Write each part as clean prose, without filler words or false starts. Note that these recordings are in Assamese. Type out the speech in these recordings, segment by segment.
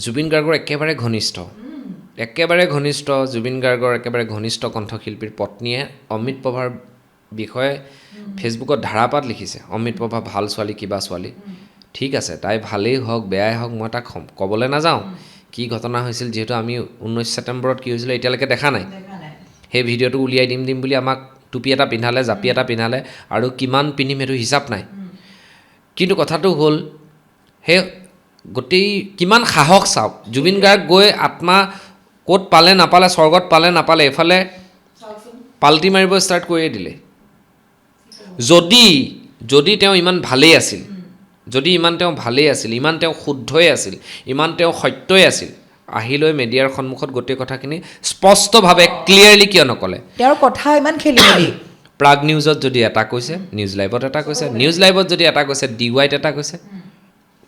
জুবিন গাৰ্গৰ একেবাৰে ঘনিষ্ঠ জুবিন গাৰ্গৰ একেবাৰে ঘনিষ্ঠ কণ্ঠশিল্পীৰ পত্নীয়ে অমিত প্ৰভাৰ বিষয়ে ফেচবুকত ধাৰাপাত লিখিছে। অমিত প্ৰভা ভাল ছোৱালী কিবা ছোৱালী। ঠিক আছে, তাই ভালেই হওক বেয়াই হওক মই তাক ক'বলৈ নাযাওঁ কি ঘটনা হৈছিল, যিহেতু আমি 19 ছেপ্টেম্বৰত কি হৈছিলে এতিয়ালৈকে দেখা নাই। সেই ভিডিঅ'টো উলিয়াই দিম বুলি আমাক টুপি এটা পিন্ধালে, জাপি এটা পিন্ধালে, আৰু কিমান পিন্ধিম সেইটো হিচাপ নাই। কিন্তু কথাটো হ'ল সেই গোটেই কিমান সাহস চাওক, জুবিন গাৰ্গ গৈ আত্মা ক'ত পালে নাপালে, স্বৰ্গত পালে নাপালে, এফালে পাল্টি মাৰিব ষ্টাৰ্ট কৰিয়ে দিলে। যদি তেওঁ ইমান ভালেই আছিল, ইমান তেওঁ শুদ্ধই আছিল, ইমান তেওঁ সত্যই আছিল, আহি লৈ মিডিয়াৰ সন্মুখত গোটেই কথাখিনি স্পষ্টভাৱে ক্লিয়াৰলি কিয় নক'লে? তেওঁৰ কথা ইমান খেলি মেলি। প্ৰাগ নিউজত যদি এটা কৈছে, নিউজ লাইভত এটা কৈছে, নিউজ লাইভত যদি এটা কৈছে, DYত এটা কৈছে।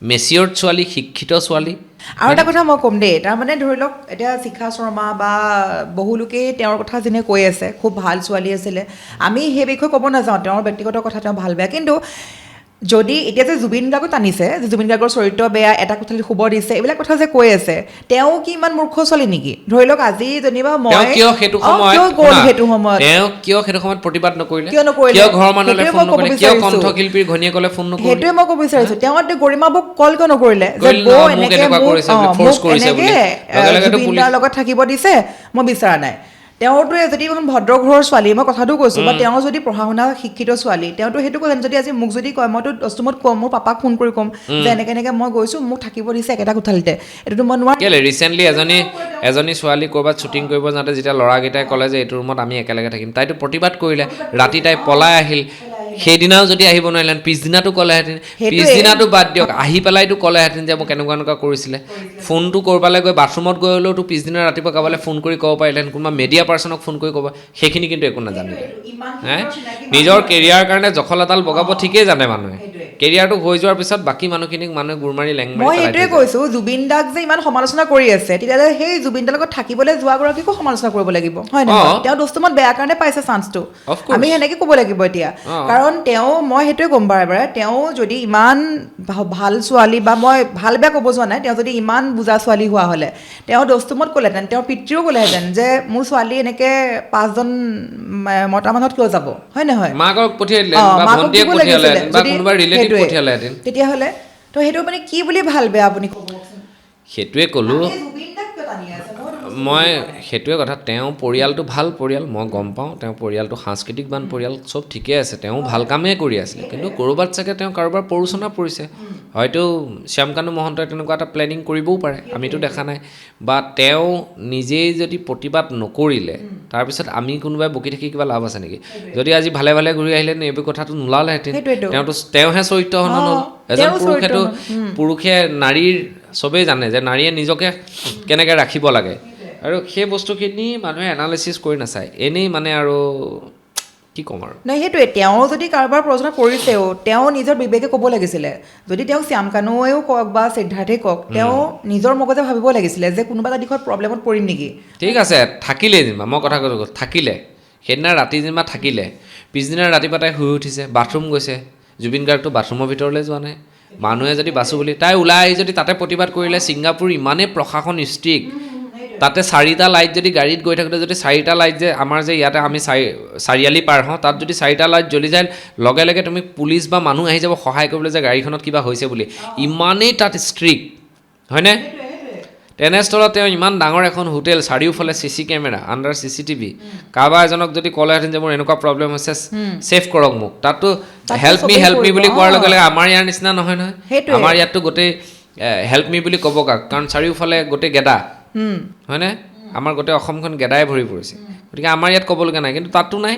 মেচিয়ৰ্ড ছোৱালী, শিক্ষিত ছোৱালী। আৰু এটা কথা মই ক'ম দেই, তাৰমানে ধৰি লওক এতিয়া শিখা শৰ্মা বা বহু লোকেই তেওঁৰ কথা যেনে কৈ আছে খুব ভাল ছোৱালী আছিলে, আমি সেই বিষয়ে ক'ব নাযাওঁ, তেওঁৰ ব্যক্তিগত কথা তেওঁ ভাল বেয়া। কিন্তু যদি এতিয়া যে জুবিন গাৰ্গো টানিছে, যে জুবিন গাৰ্গৰ চৰিত্ৰ বেয়া, এটা কোঠালিত শুব দিছে, এইবিলাক কথা যে কৈ আছে, তেওঁ কি ইমান মূৰ্খ ছোৱালী নেকি? ধৰি লওক আজি যেনিবা মই কিয় সেইটো সময়ত প্ৰতিবাদ নকৰিলে? কিয় ঘৰৰ মানুহলৈ ফোন নকৰিলে? কিয় কণ্ঠশিল্পীৰ ঘনীয়েকলে ফোন নকৰিলে? সেইটোৱে মই ক'ব বিচাৰিছোঁ। তেওঁ গৰিমাবক কল কিয় নকৰিলে যে বৌ এনেকে জুবিন দাৰ লগত থাকিব দিছে, মই বিচৰা নাই। তেওঁতো যদি এখন ভদ্ৰ ঘৰৰ ছোৱালী, মই কথাটো কৈছোঁ, বা তেওঁ যদি পঢ়া শুনা শিক্ষিত ছোৱালী, তেওঁতো সেইটো ক'লে। যদি আজি মোক যদি কয়, মইতো দস্তুমত ক'ম, মোৰ পাপাক ফোন কৰি ক'ম যে এনেকে মই গৈছোঁ, মোক থাকিব দিছে একেটা কোঠালিতে, এইটোতো মই নোৱাৰিম। কেলে ৰিচেণ্টলি এজনী ছোৱালী ক'ৰবাত শ্বুটিং কৰিব যাওঁতে যেতিয়া ল'ৰাকেইটাই ক'লে যে এইটো ৰুমত আমি একেলগে থাকিম, তাইতো প্ৰতিবাদ কৰিলে, ৰাতি তাই পলাই আহিল। সেইদিনাও যদি আহিব নোৱাৰিলেন, পিছদিনাটো ক'লেহেঁতেন, পিছদিনাটো বাদ দিয়ক, আহি পেলাইতো ক'লেহেঁতেন যে মোক এনেকুৱা কৰিছিলে। ফোনটো ক'ৰবালৈ গৈ বাথৰুমত গৈ হ'লেও তো পিছদিনা ৰাতিপুৱা কাৰোবালৈ ফোন কৰি ক'ব পাৰিলেহেঁতেন, কোনোবা মিডিয়া পাৰ্চনক ফোন কৰি ক'ব। সেইখিনি কিন্তু একো নাজানিলে। নিজৰ কেৰিয়াৰ কাৰণে জখল এডাল বগাব ঠিকেই জানে মানুহে। কেৰিয়াৰটো হৈ যোৱাৰ পিছত বাকী মানুহখিনিক মানুহে গুৰ মাৰি লেং মাৰি মই সেইটোৱে কৈছোঁ, জুবিন দাক যে ইমান সমালোচনা কৰি আছে, তেতিয়াহ'লে সেই জুবিন দাৰ লগত থাকিবলৈ যোৱাগৰাকীকো সমালোচনা কৰিব লাগিব, হয় নহয়? তেওঁ দস্তুমত বেয়া কাৰণে পাইছে চান্সটো, আমি সেনেকৈ ক'ব লাগিব এতিয়া। কাৰণ মই সেইটোৱে ক'ম বাৰে, তেওঁ যদি ইমান ভাল ছোৱালী, বা মই ভাল বেয়া ক'ব যোৱা নাই, তেওঁ যদি ইমান বুজা ছোৱালী হোৱা হ'লে তেওঁ দস্তুমত ক'লেহেঁতেন, তেওঁৰ পিতৃও ক'লেহেঁতেন যে মোৰ ছোৱালী এনেকৈ 5জন মতা মানুহত কিয় যাব, হয় নহয়? মাকক পঠিয়াই দিলে বা ভণ্টিয়েক পঠিয়ালেহেঁতেন বা কোনোবা ৰিলেটিভ পঠিয়ালেহেঁতেন। তেতিয়াহ'লে তো সেইটো মানে কি বুলি ভাল বেয়া আপুনি ক'বচোন? সেইটোৱে ক'লোঁ মই, সেইটোৱে কথা। তেওঁ পৰিয়ালটো ভাল পৰিয়াল, মই গম পাওঁ। তেওঁ পৰিয়ালটো সাংস্কৃতিকবান পৰিয়াল, চব ঠিকে আছে, তেওঁ ভাল কামেই কৰি আছিলে। কিন্তু ক'ৰবাত চাগে তেওঁ কাৰোবাৰ প্ৰৰোচনা পৰিছে, হয়তো শ্যামকানু মহন্তই তেনেকুৱা এটা প্লেনিং কৰিবও পাৰে, আমিতো দেখা নাই। বা তেওঁ নিজেই যদি প্ৰতিবাদ নকৰিলে, তাৰপিছত আমি কোনোবাই বকি থাকি কিবা লাভ আছে নেকি? যদি আজি ভালে ভালে ঘূৰি আহিলেহেঁতেন, এইবোৰ কথাটো নোলালেহেঁতেন। তেওঁহে চৰিত্ৰ হনন হ'ল। এজন পুৰুষে নাৰীৰ চবেই জানে যে নাৰীয়ে নিজকে কেনেকৈ ৰাখিব লাগে, আৰু সেই বস্তুখিনি মানুহে এনালাইচিছ কৰি নাচায়, এনেই মানে আৰু কি ক'ম আৰু। নাই, সেইটোৱে তেওঁ যদি কাৰোবাৰ প্ৰয়োজনা কৰিছেও, তেওঁ নিজৰ বিবেকে ক'ব লাগিছিলে। যদি তেওঁক শ্যামকানুৱেও কওক বা সিদ্ধাৰ্থে কওক, তেওঁ নিজৰ মগজে ভাবিব লাগিছিলে যে কোনোবা এটা দিশত প্ৰব্লেমত পৰিম নেকি। ঠিক আছে, থাকিলে যেনিবা, মই কথা কৈছোঁ, থাকিলে সেইদিনা ৰাতি যেনিবা থাকিলে, পিছদিনা ৰাতিপুৱা তাই শুই উঠিছে, বাথৰুম গৈছে। জুবিন গাৰ্গটো বাথৰুমৰ ভিতৰলৈ যোৱা নাই। মানুহে যদি বাচো বুলি তাই ওলাই আহি যদি তাতে প্ৰতিবাদ কৰিলে, ছিংগাপুৰ ইমানেই প্ৰশাসন ষ্ট্ৰিক্ট, তাতে 4টা লাইট যদি গাড়ীত গৈ থাকোঁতে যদি 4টা লাইট যে আমাৰ যে ইয়াতে আমি চাৰিআলি পাৰ হওঁ, তাত যদি 4টা লাইট জ্বলি যায়, লগে লগে তুমি পুলিচ বা মানুহ আহি যাব সহায় কৰিবলৈ যে গাড়ীখনত কিবা হৈছে বুলি, ইমানেই তাত ষ্ট্ৰিক্ট, হয়নে? তেনেস্থলত তেওঁ ইমান ডাঙৰ এখন হোটেল, চাৰিওফালে CC কেমেৰা, আণ্ডাৰ CCTV, কাৰোবাৰ এজনক যদি ক'লেহেঁতেন যে মোৰ এনেকুৱা প্ৰব্লেম হৈছে, ছেভ কৰক মোক, তাততো হেল্প মি বুলি কোৱাৰ লগে লগে আমাৰ ইয়াৰ নিচিনা নহয়। আমাৰ ইয়াততো গোটেই হেল্প মি বুলি ক'ব কাক, কাৰণ চাৰিওফালে গোটেই গেদা, হয়নে? আমাৰ গোটেই অসমখন গেদাই ভৰি পৰিছে, গতিকে আমাৰ ইয়াত ক'বলগীয়া নাই, কিন্তু তাততো নাই।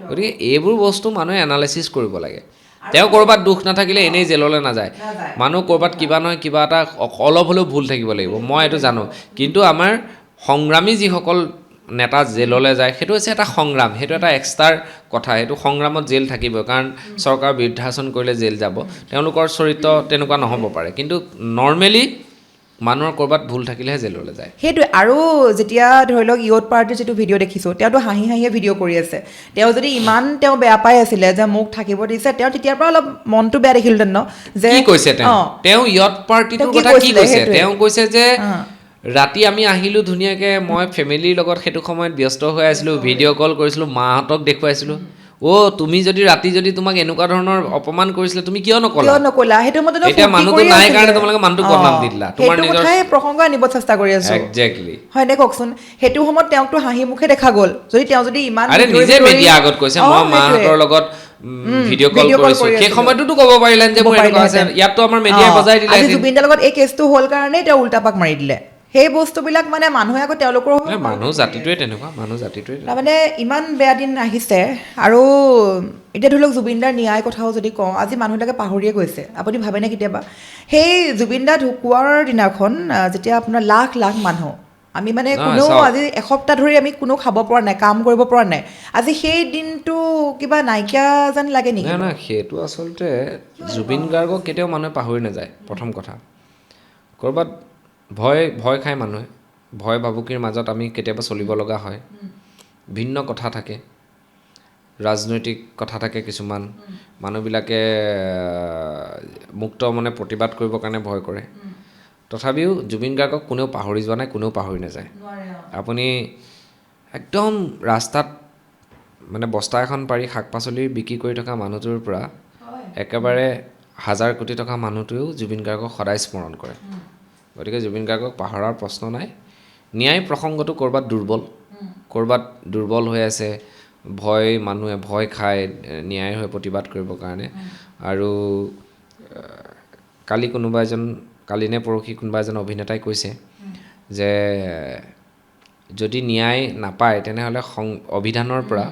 গতিকে এইবোৰ বস্তু মানুহে এনালাইচিছ কৰিব লাগে। তেওঁ ক'ৰবাত দুখ নাথাকিলে এনেই জেললৈ নাযায়। মানুহ ক'ৰবাত কিবা নহয় কিবা এটা অলপ হ'লেও ভুল থাকিব লাগিব, মই এইটো জানো। কিন্তু আমাৰ সংগ্ৰামী যিসকল নেতা জেললৈ যায়, সেইটো হৈছে এটা সংগ্ৰাম, সেইটো এটা এক্সট্ৰাৰ কথা। সেইটো সংগ্ৰামত জেল থাকিবই, কাৰণ চৰকাৰৰ বিৰুদ্ধাচৰণ কৰিলে জেল যাব। তেওঁলোকৰ চৰিত্ৰ তেনেকুৱা নহ'ব পাৰে, কিন্তু নৰ্মেলি মানুহৰ ক'ৰবাত ভুল থাকিলেহে জেললৈ যায় সেইটোৱে আৰু যেতিয়া ধৰি লওক ইয়থ পাৰ্টিৰ যিটো ভিডিঅ' দেখিছোঁ তেওঁতো হাঁহি হাঁহিয়ে ভিডিঅ' কৰি আছে তেওঁ যদি ইমান তেওঁ বেয়া পাই আছিলে যে মোক থাকিব দিছে তেওঁ তেতিয়াৰ পৰা অলপ মনটো বেয়া দেখিলোহেঁতেন ন যে কি কৈছে তেওঁ ইয়থ পাৰ্টিটোৰ কথা কি কৈছে তেওঁ কৈছে যে ৰাতি আমি আহিলোঁ ধুনীয়াকৈ মই ফেমিলিৰ লগত সেইটো সময়ত ব্যস্ত হৈ আছিলোঁ ভিডিঅ' কল কৰিছিলোঁ মাহঁতক দেখুৱাইছিলোঁ তুমি যদি ৰাতি যদি তোমাক এনেকুৱা ধৰণৰ অপমান কৰিছিলে তুমি কিয় নকলা সেইটো মতে এতিয়া মানুহটো নাই কাৰণে তোমালোকে মানুহটোক বদনাম দি দিলা তোমাৰ নিজৰ কথাই প্ৰসংগ আনিব চেষ্টা কৰি আছো একজেক্টলি হয় নে কওকচোন সেইটো সময়ত তেওঁকতো হাঁহি মুখে দেখা গ'ল যদি তেওঁ যদি ইমান আৰে নিজে মিডিয়া আগত কৈছে মই মাহঁতৰ লগত ভিডিঅ' কল কৰিছো সেই সময়টোতো ক'ব পাৰিলেন যে মোৰ এনেকুৱা আছে ইয়াততো আমাৰ মিডিয়াই বজাই দিলে আজি জুবিন দাৰ লগত এই কেছটো হ'ল কাৰণে তেওঁ উল্টাপাক মাৰি দিলে সেই বস্তুবিলাক মানে মানুহে আকৌ তেওঁলোকৰ মানুহ জাতিটোৱে তেনেকুৱা মানুহ জাতিটোৱে তাৰমানে ইমান বেয়া দিন আহিছে আৰু এতিয়া ধৰি লওক জুবিনদাৰ ন্যায় কথাও যদি কওঁ আজি মানুহবিলাকে পাহৰিয়ে গৈছে আপুনি ভাবেনে কেতিয়াবা সেই জুবিনদা ঢুকোৱাৰ দিনাখন যেতিয়া আপোনাৰ লাখ লাখ মানুহ আমি মানে কোনেও আজি এসপ্তাহ ধৰি আমি কোনো খাব পৰা নাই কাম কৰিব পৰা নাই আজি সেই দিনটো কিবা নাইকিয়া যেন লাগে নেকি না সেইটো আচলতে জুবিন গাৰ্গক কেতিয়াও মানুহে পাহৰি নাযায় প্ৰথম কথা ক'ৰবাত ভয় খায় মানুহে ভয় ভাবুকিৰ মাজত আমি কেতিয়াবা চলিব লগা হয় ভিন্ন কথা থাকে ৰাজনৈতিক কথা থাকে কিছুমান মানুহবিলাকে মুক্ত মনে প্ৰতিবাদ কৰিবৰ কাৰণে ভয় কৰে তথাপিও জুবিন গাৰ্গক কোনেও পাহৰি যোৱা নাই কোনেও পাহৰি নাযায় আপুনি একদম ৰাস্তাত মানে বস্তা এখন পাৰি শাক পাচলি বিক্ৰী কৰি থকা মানুহটোৰ পৰা একেবাৰে 1000 কোটি টকা মানুহটোৱেও জুবিন গাৰ্গক সদায় স্মৰণ কৰে গতিকে জুবিন গাৰ্গক পাহৰাৰ প্ৰশ্ন নাই ন্যায় প্ৰসংগটো ক'ৰবাত দুৰ্বল হৈ আছে মানুহে ভয় খায় ন্যায় হৈ প্ৰতিবাদ কৰিবৰ কাৰণে আৰু কালি নে পৰহি কোনোবা এজন অভিনেতাই কৈছে যে যদি ন্যায় নাপায় তেনেহ'লে অভিধানৰ পৰা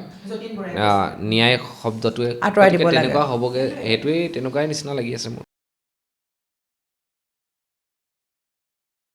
ন্যায় শব্দটোৱে তেনেকুৱা হ'বগৈ সেইটোৱেই তেনেকুৱাই নিচিনা লাগি আছে মোৰ